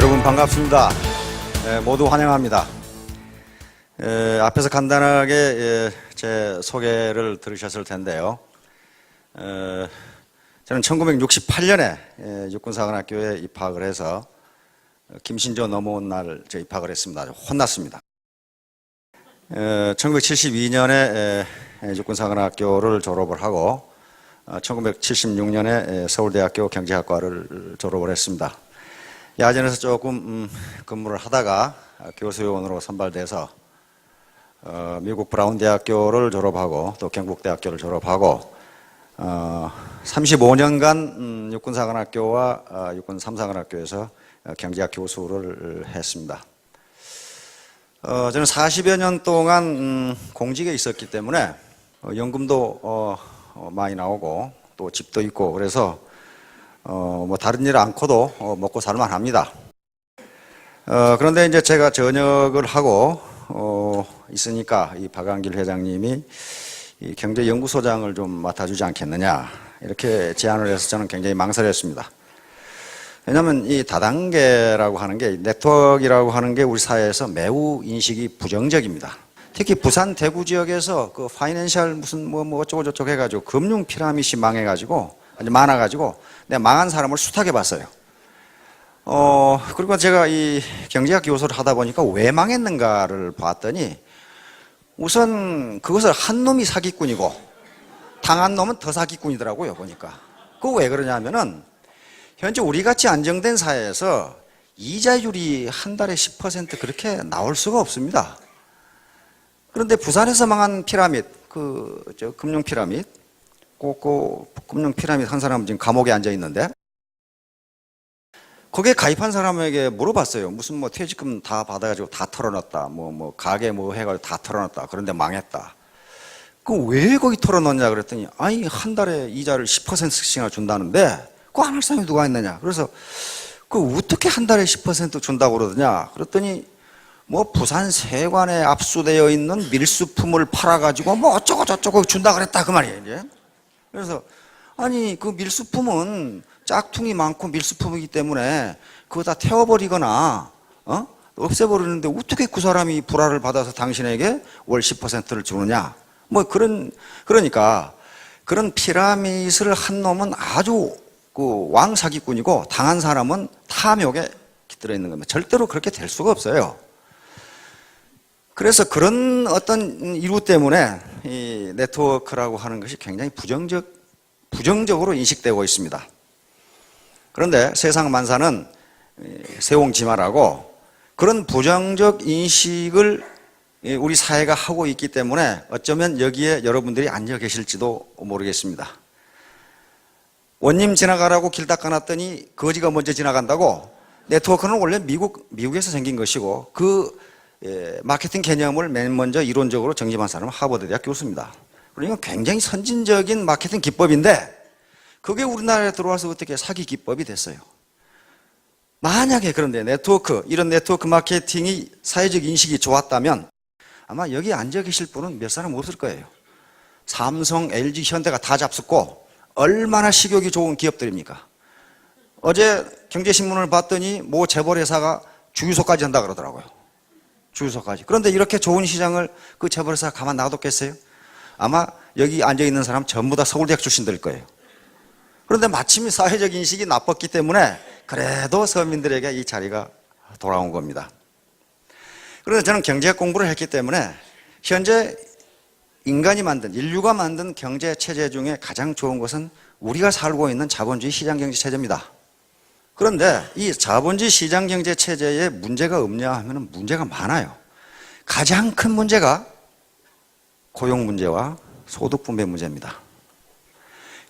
여러분 반갑습니다. 모두 환영합니다. 앞에서 간단하게 제 소개를 들으셨을 텐데요. 저는 1968년에 육군사관학교에 입학을 해서 김신조 넘어온 날 입학을 했습니다. 혼났습니다. 1972년에 육군사관학교를 졸업을 하고 1976년에 서울대학교 경제학과를 졸업을 했습니다. 야전에서 조금 근무를 하다가 교수요원으로 선발돼서 미국 브라운 대학교를 졸업하고 또 경북대학교를 졸업하고 35년간 육군사관학교와 육군 3사관학교에서 경제학 교수를 했습니다. 저는 40여 년 동안 공직에 있었기 때문에 연금도 많이 나오고 또 집도 있고 그래서 뭐 다른 일 않고도 먹고 살만 합니다. 그런데 이제 제가 전역을 하고 있으니까 이 박한길 회장님이 이 경제연구소장을 좀 맡아주지 않겠느냐 이렇게 제안을 해서 저는 굉장히 망설였습니다. 왜냐하면 이 다단계라고 하는 게 네트워크라고 하는 게 우리 사회에서 매우 인식이 부정적입니다. 특히 부산 대구 지역에서 그 파이낸셜 무슨 뭐 어쩌고 저쩌고 해가지고 금융 피라미드이 망해가지고 많아가지고 내가 망한 사람을 숱하게 봤어요. 그리고 제가 이 경제학 교수를 하다 보니까 왜 망했는가를 봤더니 우선 그것을 한 놈이 사기꾼이고 당한 놈은 더 사기꾼이더라고요, 보니까. 그거 왜 그러냐면은 현재 우리같이 안정된 사회에서 이자율이 한 달에 10% 그렇게 나올 수가 없습니다. 그런데 부산에서 망한 피라미드, 금융 피라미드, 금융 피라미드 한 사람은 지금 감옥에 앉아 있는데, 거기에 가입한 사람에게 물어봤어요. 무슨 뭐 퇴직금 다 받아가지고 다 털어놨다. 가게 해가지고 다 털어놨다. 그런데 망했다. 그 왜 거기 털어놓냐 그랬더니, 아니, 한 달에 이자를 10%씩이나 준다는데, 그거 안 할 사람이 누가 있느냐. 그래서, 어떻게 한 달에 10% 준다고 그러더냐. 그랬더니, 부산 세관에 압수되어 있는 밀수품을 팔아가지고 어쩌고 저쩌고 준다 그랬다. 그 말이에요, 이제. 그래서 아니 그 밀수품은 짝퉁이 많고 밀수품이기 때문에 그거 다 태워버리거나 없애버리는데 어떻게 그 사람이 불화를 받아서 당신에게 월 10%를 주느냐 그러니까 그런 피라미드를 한 놈은 아주 왕 사기꾼이고 당한 사람은 탐욕에 깃들어 있는 겁니다. 절대로 그렇게 될 수가 없어요. 그래서 그런 어떤 이유 때문에 이 네트워크라고 하는 것이 굉장히 부정적으로 인식되고 있습니다. 그런데 세상 만사는 세옹지마라고 그런 부정적 인식을 우리 사회가 하고 있기 때문에 어쩌면 여기에 여러분들이 앉아 계실지도 모르겠습니다. 원님 지나가라고 길 닦아놨더니 거지가 먼저 지나간다고. 네트워크는 원래 미국에서 생긴 것이고 마케팅 개념을 맨 먼저 이론적으로 정립한 사람은 하버드 대학 교수입니다. 그러니까 굉장히 선진적인 마케팅 기법인데 그게 우리나라에 들어와서 어떻게 사기 기법이 됐어요. 만약에 그런데 이런 네트워크 마케팅이 사회적 인식이 좋았다면 아마 여기 앉아 계실 분은 몇 사람 없을 거예요. 삼성, LG, 현대가 다 잡숫고 얼마나 식욕이 좋은 기업들입니까? 어제 경제신문을 봤더니 재벌회사가 주유소까지 한다 그러더라고요. 주유소까지. 그런데 이렇게 좋은 시장을 그 재벌회사가 가만 놔뒀겠어요? 아마 여기 앉아있는 사람 전부 다 서울대학 출신들일 거예요. 그런데 마침 사회적 인식이 나빴기 때문에 그래도 서민들에게 이 자리가 돌아온 겁니다. 그런데 저는 경제학 공부를 했기 때문에 현재 인류가 만든 경제 체제 중에 가장 좋은 것은 우리가 살고 있는 자본주의 시장경제 체제입니다. 그런데 이 자본주의 시장경제 체제에 문제가 없냐 하면 문제가 많아요. 가장 큰 문제가 고용 문제와 소득 분배 문제입니다.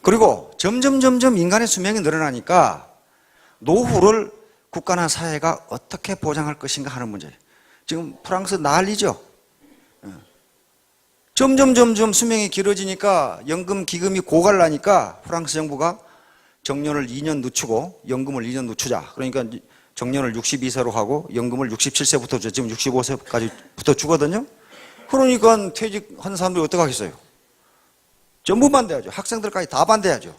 그리고 점점 인간의 수명이 늘어나니까 노후를 국가나 사회가 어떻게 보장할 것인가 하는 문제. 지금 프랑스 난리죠. 점점 수명이 길어지니까 연금 기금이 고갈나니까 프랑스 정부가 정년을 2년 늦추고 연금을 2년 늦추자. 그러니까 정년을 62세로 하고 연금을 67세부터 줘. 지금 65세까지부터 주거든요. 그러니까 퇴직한 사람들이 어떻게 하겠어요? 전부 반대하죠. 학생들까지 다 반대하죠.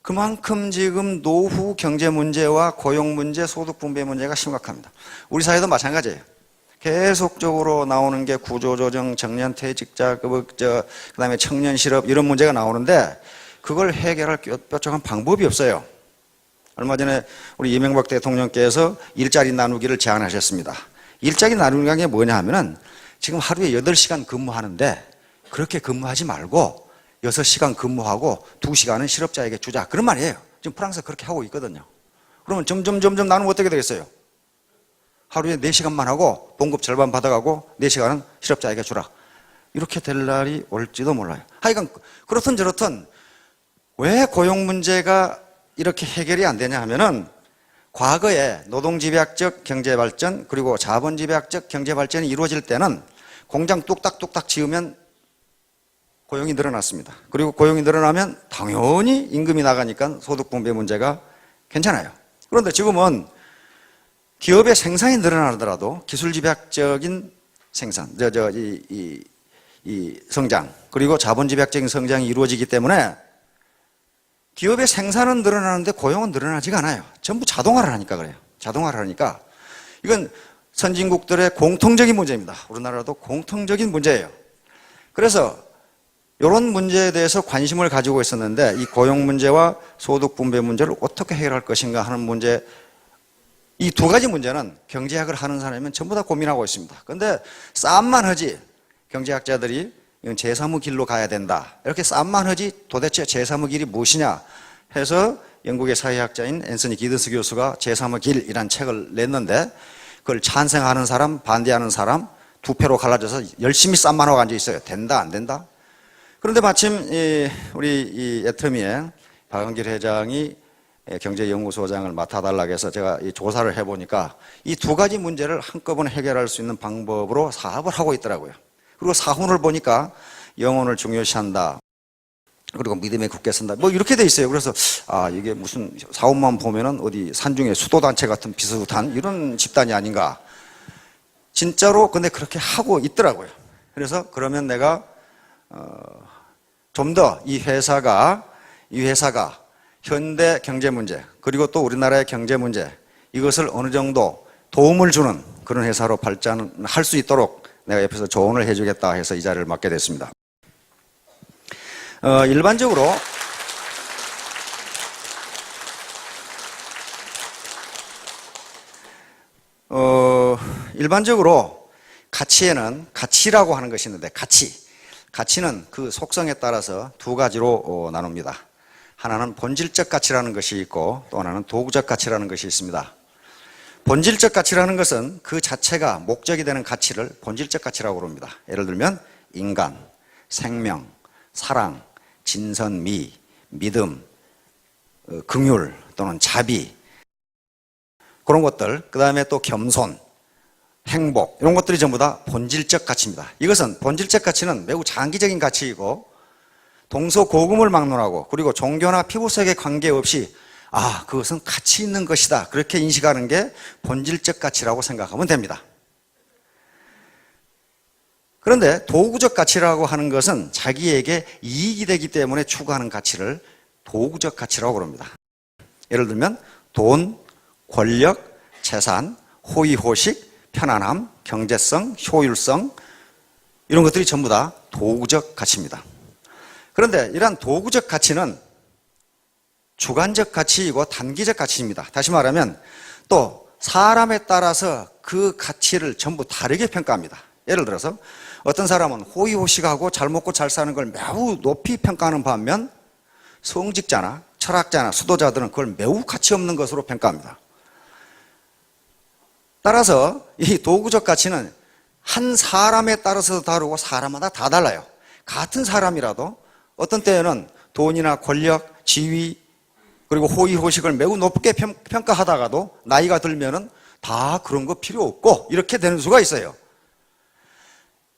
그만큼 지금 노후 경제 문제와 고용 문제, 소득 분배 문제가 심각합니다. 우리 사회도 마찬가지예요. 계속적으로 나오는 게 구조조정, 정년퇴직자, 그다음에 청년 실업 이런 문제가 나오는데 그걸 해결할 뾰족한 방법이 없어요. 얼마 전에 우리 이명박 대통령께서 일자리 나누기를 제안하셨습니다. 일자리 나누기가 게 뭐냐 하면은 지금 하루에 8시간 근무하는데 그렇게 근무하지 말고 6시간 근무하고 2시간은 실업자에게 주자. 그런 말이에요. 지금 프랑스가 그렇게 하고 있거든요. 그러면 점점 나누면 어떻게 되겠어요? 하루에 4시간만 하고 봉급 절반 받아가고 4시간은 실업자에게 주라. 이렇게 될 날이 올지도 몰라요. 하여간 그렇든 저렇든 왜 고용 문제가 이렇게 해결이 안 되냐 하면은 과거에 노동집약적 경제발전 그리고 자본집약적 경제발전이 이루어질 때는 공장 뚝딱뚝딱 지으면 고용이 늘어났습니다. 그리고 고용이 늘어나면 당연히 임금이 나가니까 소득 분배 문제가 괜찮아요. 그런데 지금은 기업의 생산이 늘어나더라도 기술 집약적인 생산, 이 성장 그리고 자본 집약적인 성장이 이루어지기 때문에 기업의 생산은 늘어나는데 고용은 늘어나지가 않아요. 전부 자동화를 하니까 그래요. 자동화를 하니까 이건 선진국들의 공통적인 문제입니다. 우리나라도 공통적인 문제예요. 그래서 이런 문제에 대해서 관심을 가지고 있었는데 이 고용 문제와 소득 분배 문제를 어떻게 해결할 것인가 하는 문제, 이 두 가지 문제는 경제학을 하는 사람이면 전부 다 고민하고 있습니다. 그런데 싸움만 하지 경제학자들이 이건 제3의 길로 가야 된다 이렇게 싸움만 하지 도대체 제3의 길이 무엇이냐 해서 영국의 사회학자인 앤서니 기든스 교수가 제3의 길이라는 책을 냈는데 그걸 찬성하는 사람 반대하는 사람 두 표로 갈라져서 열심히 싸움만 하고 앉아 있어요. 된다 안 된다. 그런데 마침 우리 애터미의 박은길 회장이 경제연구소장을 맡아달라고 해서 제가 조사를 해보니까 이 두 가지 문제를 한꺼번에 해결할 수 있는 방법으로 사업을 하고 있더라고요. 그리고 사훈을 보니까 영혼을 중요시한다. 그리고 믿음의 굳게 선다. 뭐 이렇게 돼 있어요. 그래서 이게 무슨 사업만 보면은 어디 산중에 수도단체 같은 비슷한 이런 집단이 아닌가. 진짜로 근데 그렇게 하고 있더라고요. 그래서 그러면 내가 좀 더 이 회사가 현대 경제 문제 그리고 또 우리나라의 경제 문제 이것을 어느 정도 도움을 주는 그런 회사로 발전할 수 있도록 내가 옆에서 조언을 해주겠다 해서 이 자리를 맡게 됐습니다. 일반적으로 가치에는 가치라고 하는 것이 있는데 가치는 그 속성에 따라서 두 가지로 나눕니다. 하나는 본질적 가치라는 것이 있고 또 하나는 도구적 가치라는 것이 있습니다. 본질적 가치라는 것은 그 자체가 목적이 되는 가치를 본질적 가치라고 부릅니다. 예를 들면 인간, 생명, 사랑, 진선미, 믿음, 긍휼 또는 자비 그런 것들, 그 다음에 또 겸손, 행복 이런 것들이 전부 다 본질적 가치입니다. 이것은 본질적 가치는 매우 장기적인 가치이고 동서고금을 막론하고 그리고 종교나 피부색에 관계없이 그것은 가치 있는 것이다 그렇게 인식하는 게 본질적 가치라고 생각하면 됩니다. 그런데 도구적 가치라고 하는 것은 자기에게 이익이 되기 때문에 추구하는 가치를 도구적 가치라고 부릅니다. 예를 들면 돈, 권력, 재산, 호의호식, 편안함, 경제성, 효율성 이런 것들이 전부 다 도구적 가치입니다. 그런데 이러한 도구적 가치는 주관적 가치이고 단기적 가치입니다. 다시 말하면 또 사람에 따라서 그 가치를 전부 다르게 평가합니다. 예를 들어서 어떤 사람은 호의호식하고 잘 먹고 잘 사는 걸 매우 높이 평가하는 반면 성직자나 철학자나 수도자들은 그걸 매우 가치 없는 것으로 평가합니다. 따라서 이 도구적 가치는 한 사람에 따라서 다르고 사람마다 다 달라요. 같은 사람이라도 어떤 때에는 돈이나 권력, 지위 그리고 호의호식을 매우 높게 평가하다가도 나이가 들면은 다 그런 거 필요 없고 이렇게 되는 수가 있어요.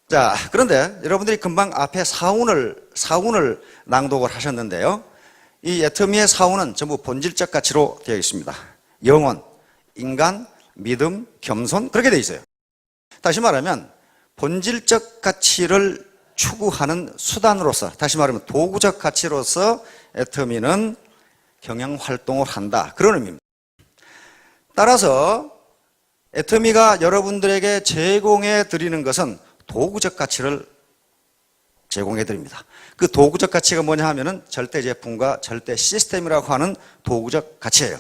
자, 그런데 여러분들이 금방 앞에 사훈을 낭독을 하셨는데요. 이 애터미의 사훈은 전부 본질적 가치로 되어 있습니다. 영혼, 인간, 믿음, 겸손 그렇게 되어 있어요. 다시 말하면 본질적 가치를 추구하는 수단으로서 다시 말하면 도구적 가치로서 애터미는 경영활동을 한다. 그런 의미입니다. 따라서 애터미가 여러분들에게 제공해 드리는 것은 도구적 가치를 제공해 드립니다. 그 도구적 가치가 뭐냐 하면은 절대 제품과 절대 시스템이라고 하는 도구적 가치예요.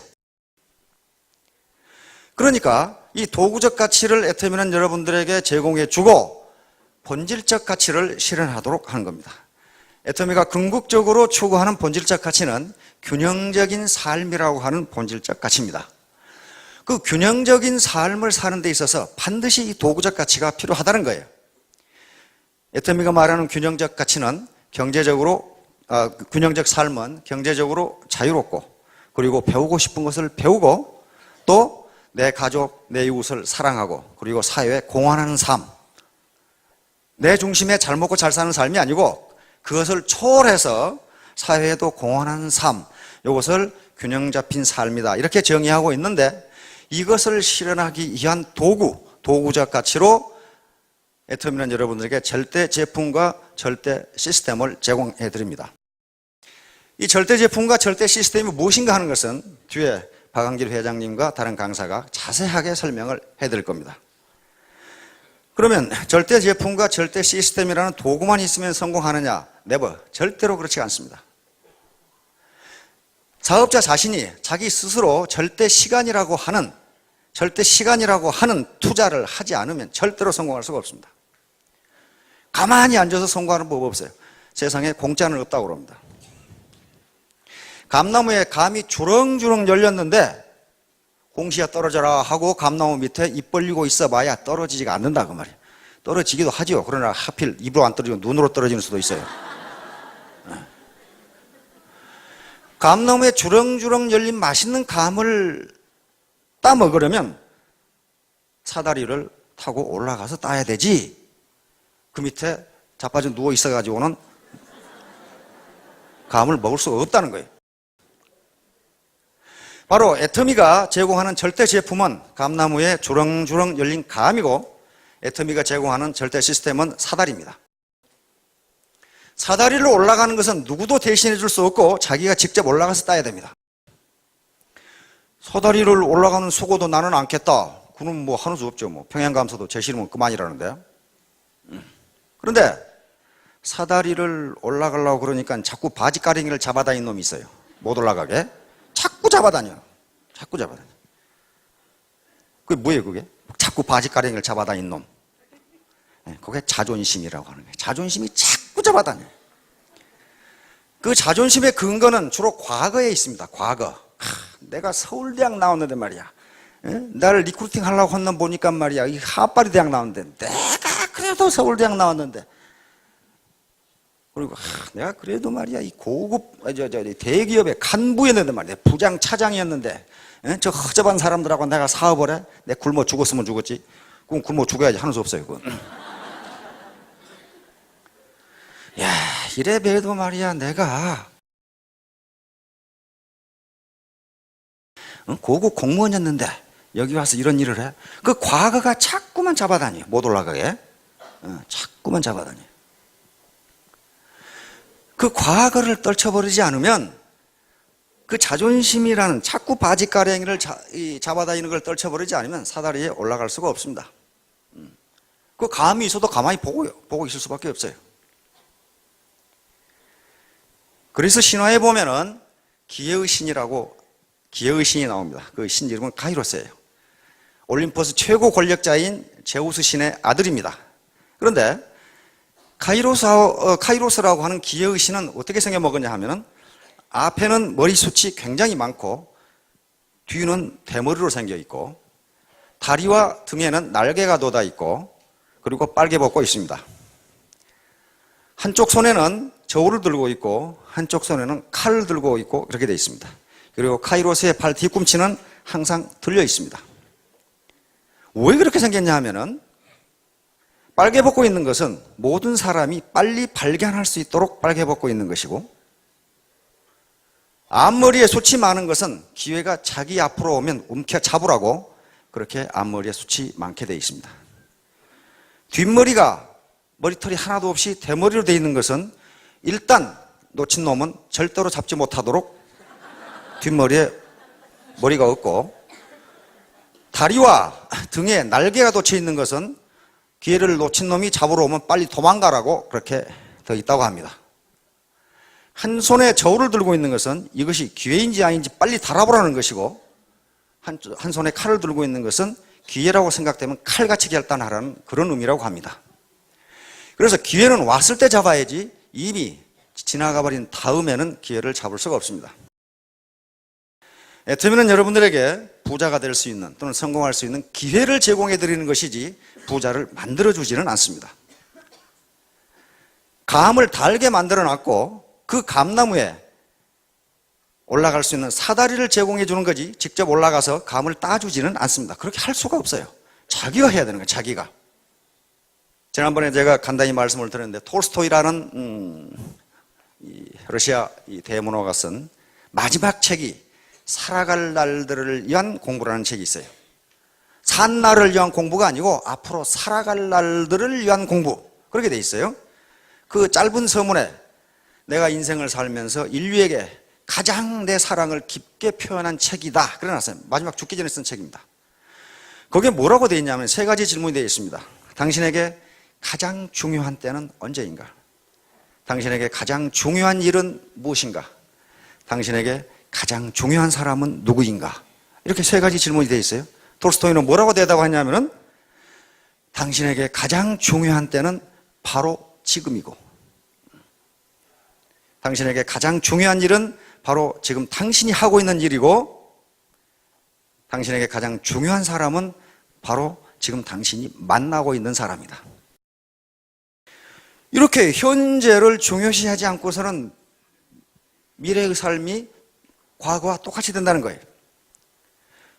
그러니까 이 도구적 가치를 애터미는 여러분들에게 제공해 주고 본질적 가치를 실현하도록 하는 겁니다. 애터미가 궁극적으로 추구하는 본질적 가치는 균형적인 삶이라고 하는 본질적 가치입니다. 그 균형적인 삶을 사는 데 있어서 반드시 이 도구적 가치가 필요하다는 거예요. 애터미가 말하는 균형적 가치는 균형적 삶은 경제적으로 자유롭고 그리고 배우고 싶은 것을 배우고 또 내 가족, 내 이웃을 사랑하고 그리고 사회에 공헌하는 삶. 내 중심에 잘 먹고 잘 사는 삶이 아니고 그것을 초월해서 사회에도 공헌하는 삶. 이것을 균형 잡힌 삶이다. 이렇게 정의하고 있는데 이것을 실현하기 위한 도구적 가치로 애터미는 여러분들에게 절대 제품과 절대 시스템을 제공해 드립니다. 이 절대 제품과 절대 시스템이 무엇인가 하는 것은 뒤에 박한길 회장님과 다른 강사가 자세하게 설명을 해 드릴 겁니다. 그러면 절대 제품과 절대 시스템이라는 도구만 있으면 성공하느냐? 네버. 절대로 그렇지 않습니다. 사업자 자신이 자기 스스로 절대 시간이라고 하는 투자를 하지 않으면 절대로 성공할 수가 없습니다. 가만히 앉아서 성공하는 법 없어요. 세상에 공짜는 없다고 그럽니다. 감나무에 감이 주렁주렁 열렸는데 공시야 떨어져라 하고 감나무 밑에 입 벌리고 있어 봐야 떨어지지가 않는다 그 말이에요. 떨어지기도 하죠. 그러나 하필 입으로 안 떨어지고 눈으로 떨어지는 수도 있어요. 감나무에 주렁주렁 열린 맛있는 감을 따 먹으려면 사다리를 타고 올라가서 따야 되지. 그 밑에 자빠져 누워 있어가지고는 감을 먹을 수가 없다는 거예요. 바로 애터미가 제공하는 절대 제품은 감나무에 주렁주렁 열린 감이고 애터미가 제공하는 절대 시스템은 사다리입니다. 사다리를 올라가는 것은 누구도 대신해 줄 수 없고 자기가 직접 올라가서 따야 됩니다. 사다리를 올라가는 수고도 나는 않겠다. 그는 뭐 하는 수 없죠. 뭐 평양감사도 제 싫으면 그만이라는데. 그런데 사다리를 올라가려고 그러니까 자꾸 바지가랭이를 잡아다니는 놈이 있어요. 못 올라가게. 자꾸 잡아다녀. 그게 뭐예요, 그게? 자꾸 바지가랭이를 잡아다니는 놈. 그게 자존심이라고 하는 거예요. 자존심이 자꾸 잡아다녀. 그 자존심의 근거는 주로 과거에 있습니다. 과거. 내가 서울대학 나왔는데 말이야. 나를 리크루팅 하려고 한 놈 보니까 말이야. 이 하파리 대학 나왔는데 내가 그래도 서울대학 나왔는데. 그리고 내가 그래도 말이야 이 고급 대기업의 간부였는데 말이야 부장 차장이었는데 저 허접한 사람들하고 내가 사업을 해? 내가 굶어 죽었으면 죽었지. 그럼 굶어 죽어야지 하는 수 없어요. 그건. 야 이래 봬도 말이야 내가 고급 공무원이었는데 여기 와서 이런 일을 해? 그 과거가 자꾸만 잡아다녀. 못 올라가게. 자꾸만 잡아다녀. 그 과거를 떨쳐버리지 않으면 그 자존심이라는 자꾸 바지가랭이를 잡아다니는 걸 떨쳐버리지 않으면 사다리에 올라갈 수가 없습니다. 그 감이 있어도 가만히 보고 있을 수밖에 없어요. 그래서 신화에 보면은 기회의 신이 나옵니다. 그 신 이름은 카이로스예요. 올림포스 최고 권력자인 제우스 신의 아들입니다. 그런데 카이로스라고 하는 기회의 신은 어떻게 생겨먹었냐 하면은 앞에는 머리숱이 굉장히 많고 뒤는 대머리로 생겨 있고 다리와 등에는 날개가 돋아 있고 그리고 빨개 벗고 있습니다. 한쪽 손에는 저울을 들고 있고 한쪽 손에는 칼을 들고 있고 그렇게 되어 있습니다. 그리고 카이로스의 발 뒤꿈치는 항상 들려 있습니다. 왜 그렇게 생겼냐 하면은 빨개 벗고 있는 것은 모든 사람이 빨리 발견할 수 있도록 빨개 벗고 있는 것이고 앞머리에 숱이 많은 것은 기회가 자기 앞으로 오면 움켜잡으라고 그렇게 앞머리에 숱이 많게 되어 있습니다. 뒷머리가 머리털이 하나도 없이 대머리로 되어 있는 것은 일단 놓친 놈은 절대로 잡지 못하도록 뒷머리에 머리가 없고 다리와 등에 날개가 돋쳐 있는 것은 기회를 놓친 놈이 잡으러 오면 빨리 도망가라고 그렇게 더 있다고 합니다. 한 손에 저울을 들고 있는 것은 이것이 기회인지 아닌지 빨리 달아보라는 것이고 한 손에 칼을 들고 있는 것은 기회라고 생각되면 칼같이 결단하라는 그런 의미라고 합니다. 그래서 기회는 왔을 때 잡아야지 이미 지나가 버린 다음에는 기회를 잡을 수가 없습니다. 애터미는 여러분들에게 부자가 될 수 있는 또는 성공할 수 있는 기회를 제공해 드리는 것이지 부자를 만들어 주지는 않습니다. 감을 달게 만들어 놨고 그 감나무에 올라갈 수 있는 사다리를 제공해 주는 거지 직접 올라가서 감을 따주지는 않습니다. 그렇게 할 수가 없어요. 자기가 해야 되는 거예요. 자기가. 지난번에 제가 간단히 말씀을 드렸는데 톨스토이라는 러시아 대문호가 쓴 마지막 책이 살아갈 날들을 위한 공부라는 책이 있어요. 산 날을 위한 공부가 아니고 앞으로 살아갈 날들을 위한 공부, 그렇게 돼 있어요. 그 짧은 서문에 내가 인생을 살면서 인류에게 가장 내 사랑을 깊게 표현한 책이다 그래놨어요. 마지막 죽기 전에 쓴 책입니다. 거기에 뭐라고 되어 있냐면 세 가지 질문이 되어 있습니다. 당신에게 가장 중요한 때는 언제인가? 당신에게 가장 중요한 일은 무엇인가? 당신에게 가장 중요한 사람은 누구인가? 이렇게 세 가지 질문이 되어 있어요. 톨스토이는 뭐라고 대답하냐면은 당신에게 가장 중요한 때는 바로 지금이고 당신에게 가장 중요한 일은 바로 지금 당신이 하고 있는 일이고 당신에게 가장 중요한 사람은 바로 지금 당신이 만나고 있는 사람이다. 이렇게 현재를 중요시하지 않고서는 미래의 삶이 과거와 똑같이 된다는 거예요.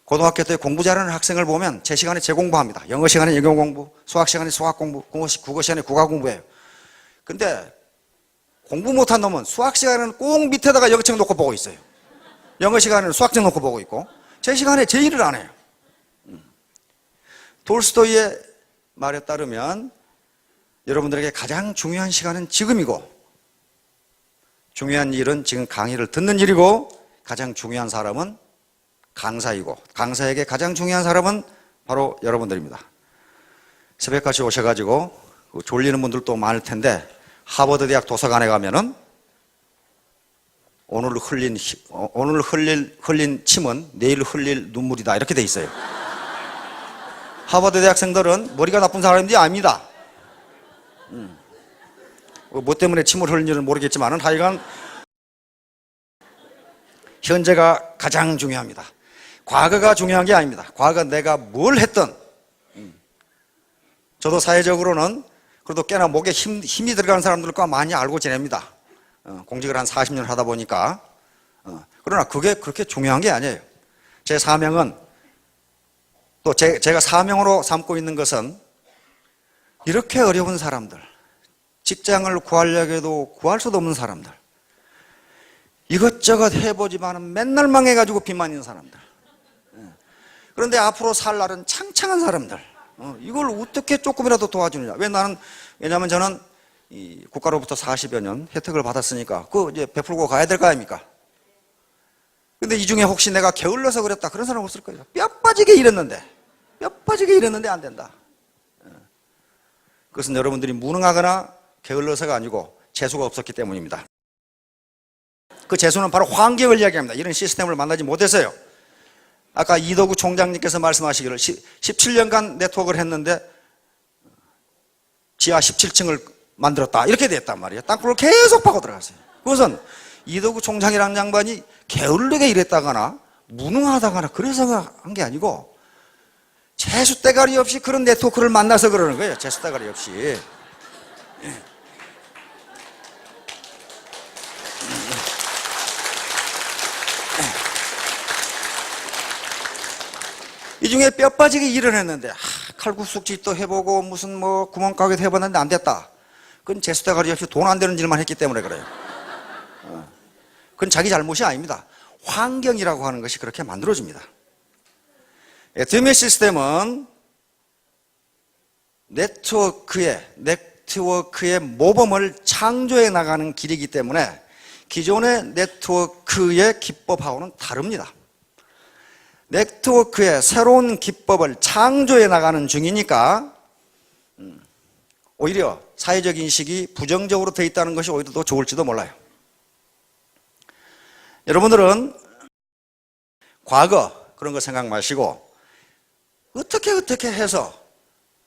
고등학교 때 공부 잘하는 학생을 보면 제 시간에 제 공부합니다. 영어 시간에 영어 공부, 수학 시간에 수학 공부, 국어 시간에 국어 공부해요. 근데 공부 못한 놈은 수학 시간에는 꼭 밑에다가 영어책 놓고 보고 있어요. 영어 시간에는 수학책 놓고 보고 있고 제 시간에 제 일을 안 해요. 톨스토이의 말에 따르면 여러분들에게 가장 중요한 시간은 지금이고 중요한 일은 지금 강의를 듣는 일이고 가장 중요한 사람은 강사이고 강사에게 가장 중요한 사람은 바로 여러분들입니다. 새벽같이 오셔가지고 졸리는 분들도 많을 텐데 하버드 대학 도서관에 가면은 오늘 흘린 침은 내일 흘릴 눈물이다 이렇게 돼 있어요. 하버드 대학생들은 머리가 나쁜 사람인지 압니다. 뭐 때문에 침을 흘리는지는 모르겠지만 하여간 현재가 가장 중요합니다. 과거가 중요한 게 아닙니다. 과거 내가 뭘 했든 저도 사회적으로는 그래도 꽤나 목에 힘이 들어가는 사람들과 많이 알고 지냅니다. 공직을 한 40년 하다 보니까 그러나 그게 그렇게 중요한 게 아니에요. 제 사명은 또 제가 사명으로 삼고 있는 것은 이렇게 어려운 사람들 직장을 구하려고 해도 구할 수도 없는 사람들 이것저것 해보지만 맨날 망해가지고 빚만 있는 사람들 그런데 앞으로 살 날은 창창한 사람들 이걸 어떻게 조금이라도 도와주느냐. 왜냐하면 저는 이 국가로부터 40여 년 혜택을 받았으니까 그거 이제 베풀고 가야 될 거 아닙니까? 근데 이 중에 혹시 내가 게을러서 그랬다 그런 사람 없을 거예요. 뼈 빠지게 일했는데 안 된다. 그것은 여러분들이 무능하거나 게을러서가 아니고 재수가 없었기 때문입니다. 그 재수는 바로 환경을 이야기합니다. 이런 시스템을 만나지 못해서요. 아까 이덕우 총장님께서 말씀하시기를 17년간 네트워크를 했는데 지하 17층을 만들었다 이렇게 됐단 말이에요. 땅굴을 계속 파고 들어갔어요. 그것은 이덕우 총장이라는 양반이 게을르게 일했다거나 무능하다거나 그래서 한 게 아니고 재수 대가리 없이 그런 네트워크를 만나서 그러는 거예요. 재수 대가리 없이. 이 중에 뼈 빠지게 일을 했는데 칼국수집도 해보고 무슨 뭐 구멍가게도 해봤는데 안 됐다. 그건 재수대가리 없이 돈 안 되는 일만 했기 때문에 그래요. 그건 자기 잘못이 아닙니다. 환경이라고 하는 것이 그렇게 만들어집니다. 애터미 시스템은 네트워크의 모범을 창조해 나가는 길이기 때문에 기존의 네트워크의 기법하고는 다릅니다. 네트워크의 새로운 기법을 창조해 나가는 중이니까 오히려 사회적 인식이 부정적으로 되어 있다는 것이 오히려 더 좋을지도 몰라요. 여러분들은 과거 그런 거 생각 마시고 어떻게 해서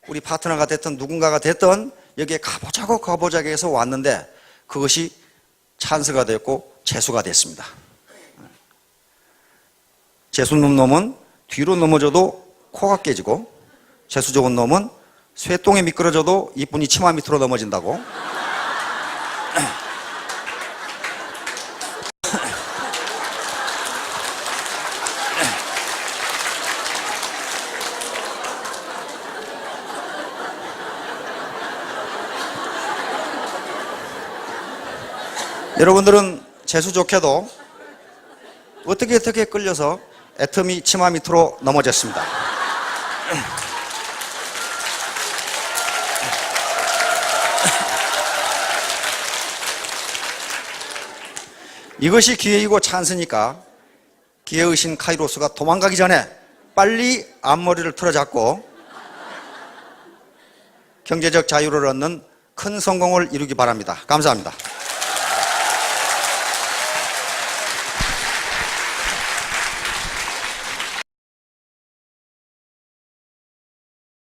우리 파트너가 됐든 누군가가 됐든 여기에 가보자고 해서 왔는데 그것이 찬스가 됐고 재수가 됐습니다. 재수 없는 놈은 뒤로 넘어져도 코가 깨지고 재수 좋은 놈은 쇠똥에 미끄러져도 이쁜이 치마 밑으로 넘어진다고. 여러분들은 재수 좋게도 어떻게 끌려서 애터미 치마 밑으로 넘어졌습니다. 이것이 기회이고 찬스니까 기회의신 카이로스가 도망가기 전에 빨리 앞머리를 틀어잡고 경제적 자유를 얻는 큰 성공을 이루기 바랍니다. 감사합니다.